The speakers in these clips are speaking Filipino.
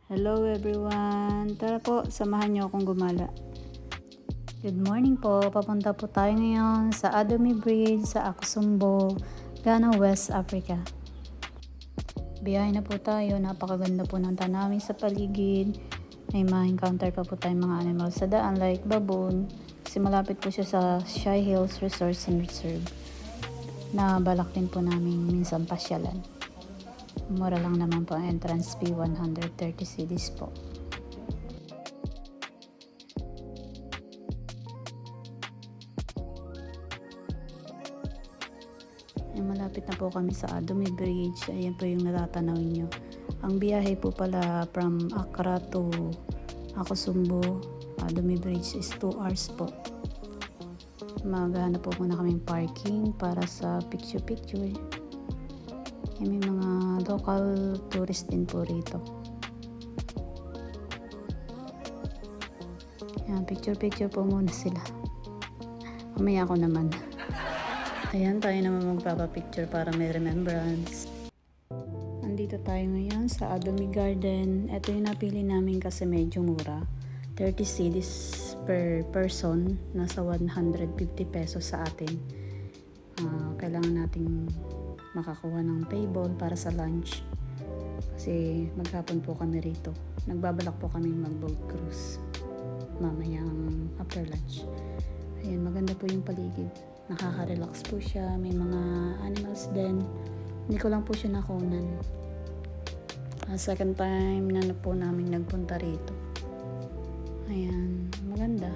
Hello everyone! Tara po, samahan niyo akong gumala. Good morning po, papunta po tayo ngayon sa Adomi Bridge sa Akosombo, Ghana, West Africa. Biyahe na po tayo, napakaganda po ng tanawin sa paligid. May ma-encounter pa po tayong mga animals sa daan like baboon. Kasi malapit po siya sa Shy Hills Resort and Reserve na balak din po namin minsan pasyalan. Mura lang naman po ang entrance fee, 130 cedis po. Malapit na po kami sa Adomi Bridge. Ayan po yung natatanaw nyo. Ang biyahe po pala from Accra to Akosombo, Adomi Bridge is 2 hours po. Maghanap po muna kaming parking para sa picture-picture. May mga local tourist din po rito. Ayan, picture po muna sila. Mamaya ako naman. Ayan, tayo naman magpapapicture para may remembrance. Andito tayo ngayon sa Adomi Garden. Ito yung napili namin kasi medyo mura. 30 cedis per person. Nasa 150 pesos sa atin. Kailangan nating makakuha ng table para sa lunch. Kasi maghapon po kami rito. Nagbabalak po kami mag-boat cruise mamayang after lunch. Ayan, maganda po yung paligid. Nakaka-relax po siya. May mga animals din. Hindi ko lang po siya nakunan. Second time na po namin nagpunta rito. Ayan, maganda.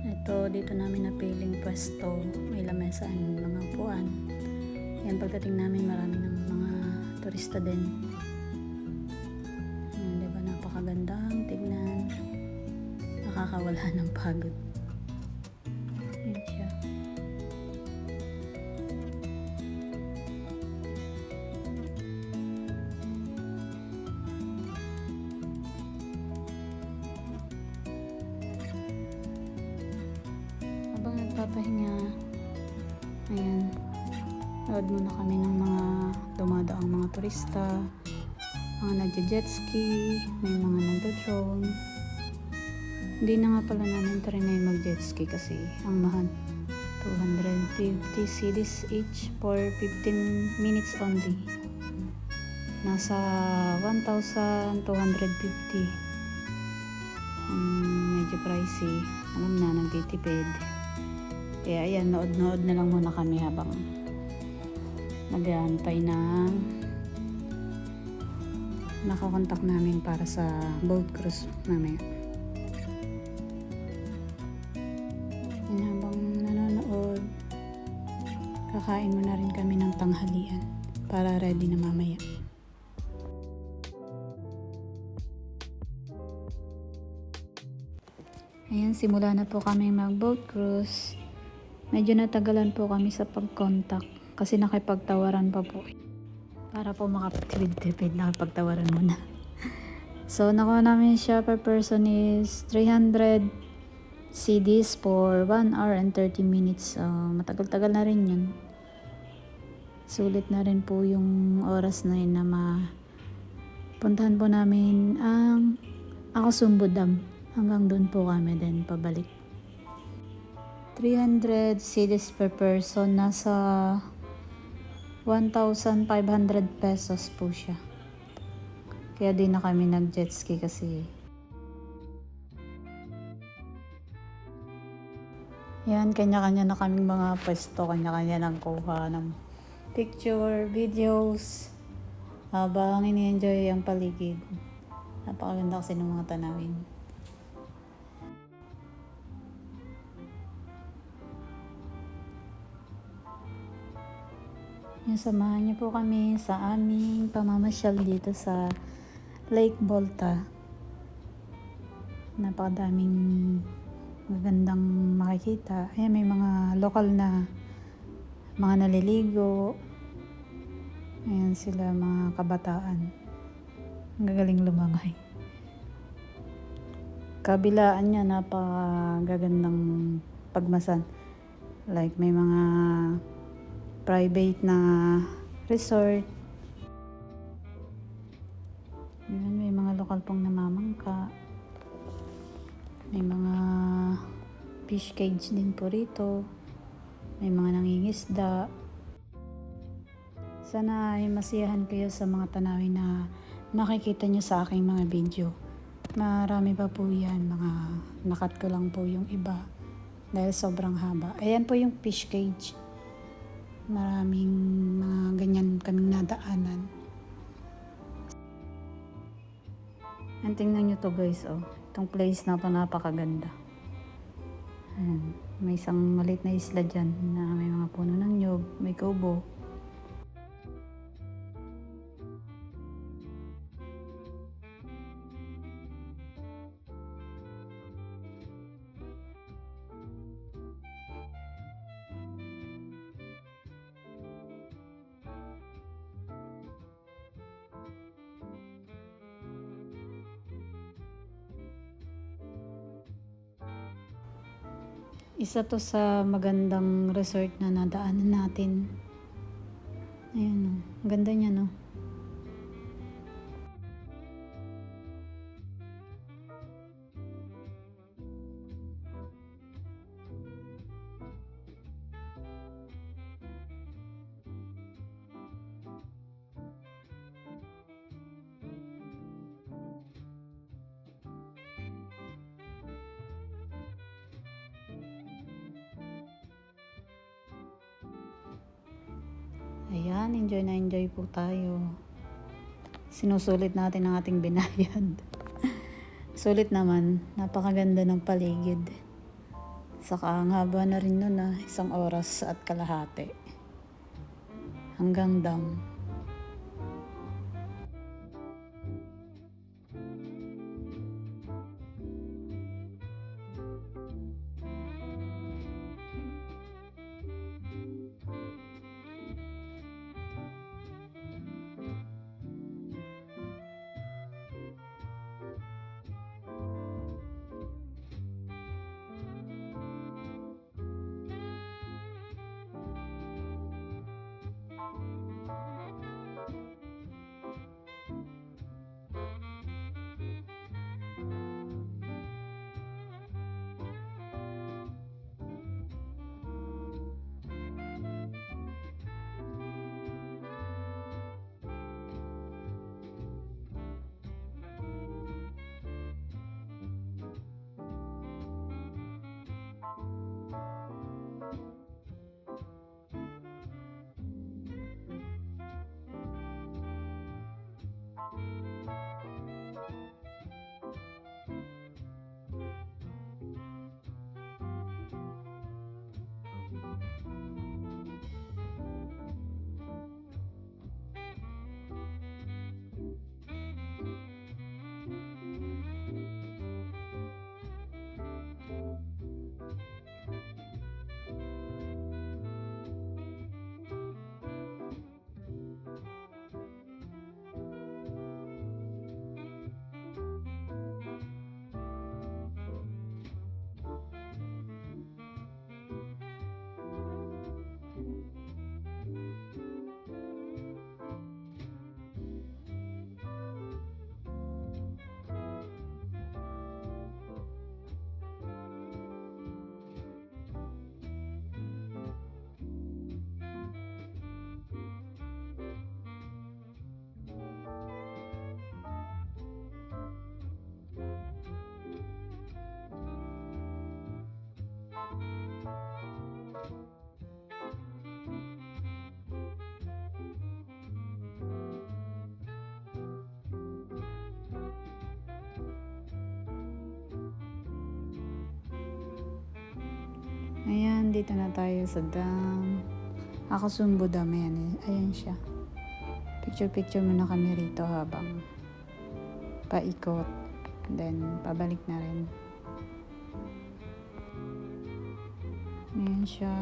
Ito, dito namin napiling pwesto. May lamesa and mga upuan. Yan, pagdating namin marami ng mga turista din. Yan, diba, napakagandang tignan. Nakakawala ng pagod. Yan siya. Habang nagpapahinga, ayan, nood muna kami ng mga dumadaang mga turista, mga nagja-jet ski, may mga nagda-drone. Hindi na nga pala namin trinay mag-jet ski kasi ang mahal. 250 cedis each for 15 minutes only. Nasa 1,250. Medyo pricey. Alam na, nagtitipid. Kaya ayan, nood-nood na lang muna kami habang nag-aantay na nakakontak namin para sa boat cruise mamaya. Yan, habang nanonood, kakain muna rin kami ng tanghalian para ready na mamaya. Ayan, simula na po kami mag-boat cruise. Medyo natagalan po kami sa pag-contact kasi nakipagtawaran pa po. Para po makapagtipid-tipid, nakipagtawaran muna. So, nakuha namin siya per person is 300 cedis for 1 hour and 30 minutes. Matagal-tagal na rin yun. Sulit na rin po yung oras na yun na puntahan po namin ang Akosombo Dam. Hanggang doon po kami din pabalik. 300 cedis per person, nasa 1,500 pesos po siya. Kaya di na kami nag-jet ski kasi yan, kanya-kanya na kaming mga pwesto, kanya-kanya nang kuha ng picture, videos habang ini-enjoy ang paligid. Napakaganda kasi ng mga tanawin. Samahan niyo po kami sa aming pamamasyal dito sa Lake Volta. Napakadaming magandang makikita. Ayan, may mga lokal na mga naliligo. Ayan sila, mga kabataan. Ang gagaling lumangay. Kabilaan niya, napakagagandang pagmasan. Like may mga private na resort. Ayan, may mga lokal pong namamangka. May mga fish cage din po rito. May mga nangingisda. Sana ay masiyahan kayo sa mga tanawin na nakikita nyo sa aking mga video. Marami pa po yan. Mga nakat ko lang po yung iba. Dahil sobrang haba. Ayan po yung fish cage. Maraming mga ganyan kaming nadaanan. And tingnan nyo to guys. Oh. Itong place na to napakaganda. Ayan. May isang maliit na isla dyan na may mga puno ng nyug, may kubo. Isa to sa magandang resort na nadaanan natin. Ayan o. Ganda niya no. Ayan, enjoy na enjoy po tayo. Sinusulit natin ang ating binayad. Sulit naman, napakaganda ng paligid. Saka ang haba na rin nun 1 oras at kalahati. Hanggang dam. Ayan, dito na tayo sa dam. Akasumbo Dam, ayan, ayan siya. Picture-picture muna kami rito habang paikot. Then, pabalik na rin. Ayan siya.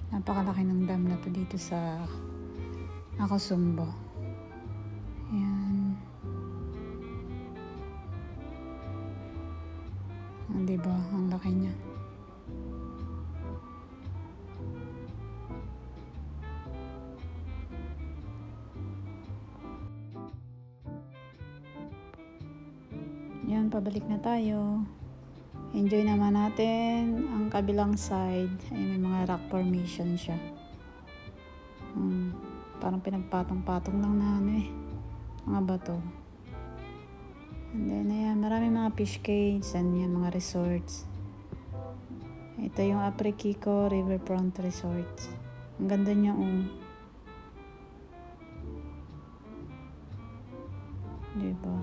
Napakalaki ng dam na to dito sa Akosumbo. Ayan. Diba? Ang laki niya. Yan, pabalik na tayo. Enjoy naman natin ang kabilang side. Ay, may mga rock formation siya. Parang pinagpatong-patong lang na mga bato. And then, ayan, maraming mga fish cages and yan, mga resorts. Ito yung Aprikiko Riverfront Resorts. Ang ganda niya, diba?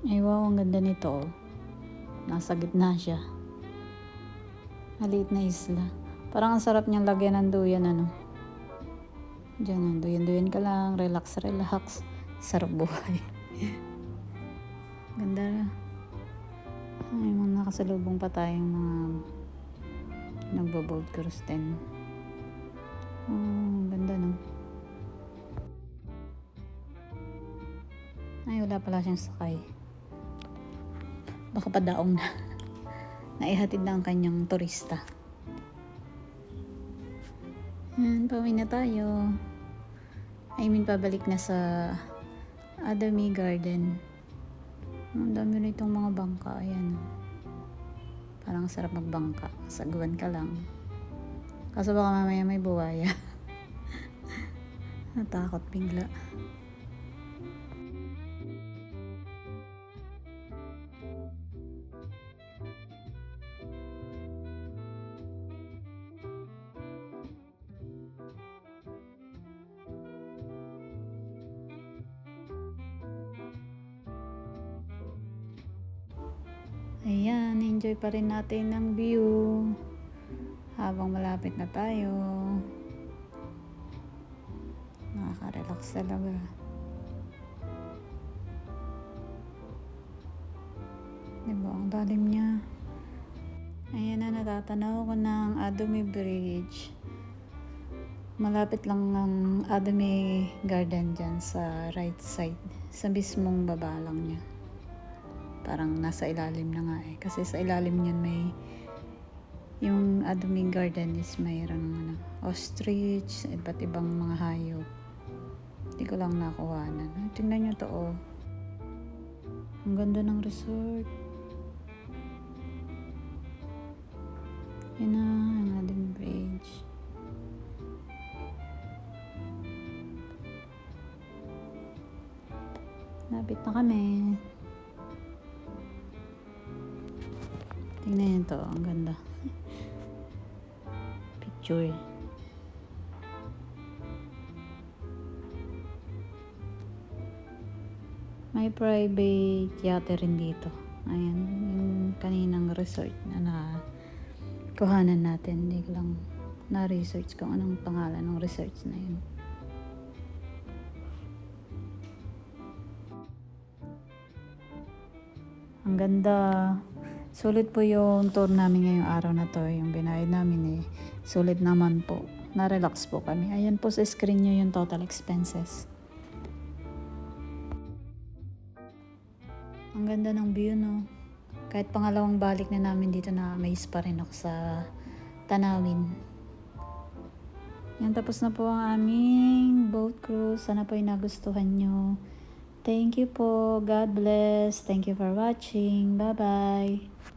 Ay wow, ang ganda nito. Nasa gitna siya. Maliit na isla. Parang ang sarap niyang lagyan ng duyan, Diyan, duyan-duyan ka lang, relax. Sarap buhay. Ganda na. Ay, mga nakasalubong pa tayong mga nagbo-boat cruise din. Ganda, Ay, wala pala siyang sakay. Baka padaong na. Naihatid na ang kanyang turista. Yan, pauwi na tayo. Pabalik na sa Adomi Garden. Ang dami na itong mga bangka. Ayan. Parang sarap magbangka. Saguan ka lang. Kaso baka mamaya may buwaya. Natakot bigla. Ayan, enjoy pa rin natin ng view habang malapit na tayo. Nakaka-relax talaga. Diba, ang dalim niya. Ayan na, natatanaw ko ng Adomi Bridge. Malapit lang ang Adomi Garden dyan sa right side. Sa mismong baba lang niya. Parang nasa ilalim na nga kasi sa ilalim niyan may yung Adomi Garden is mayroon ostrich, iba't ibang mga hayop. Hindi ko lang nakuhanan. Tingnan nyo to, Ang ganda ng resort. Yan na ang Adomi Bridge. Lapit na kami. Tingnan nyo to, ang ganda. Picture. May private yate rin dito. Ayan, yung kaninang resort na kuhanan natin. Hindi ko lang na-research kung anong pangalan ng resort na yun. Ang ganda. Sulit po yung tour namin ngayong araw na to. Yung binayad namin sulit naman po. Na-relax po kami. Ayan po sa screen nyo yung total expenses. Ang ganda ng view, Kahit pangalawang balik na namin dito, na amaze pa rin ako sa tanawin. Yan, tapos na po ang aming boat cruise. Sana po ay nagustuhan nyo. Thank you po. God bless. Thank you for watching. Bye-bye.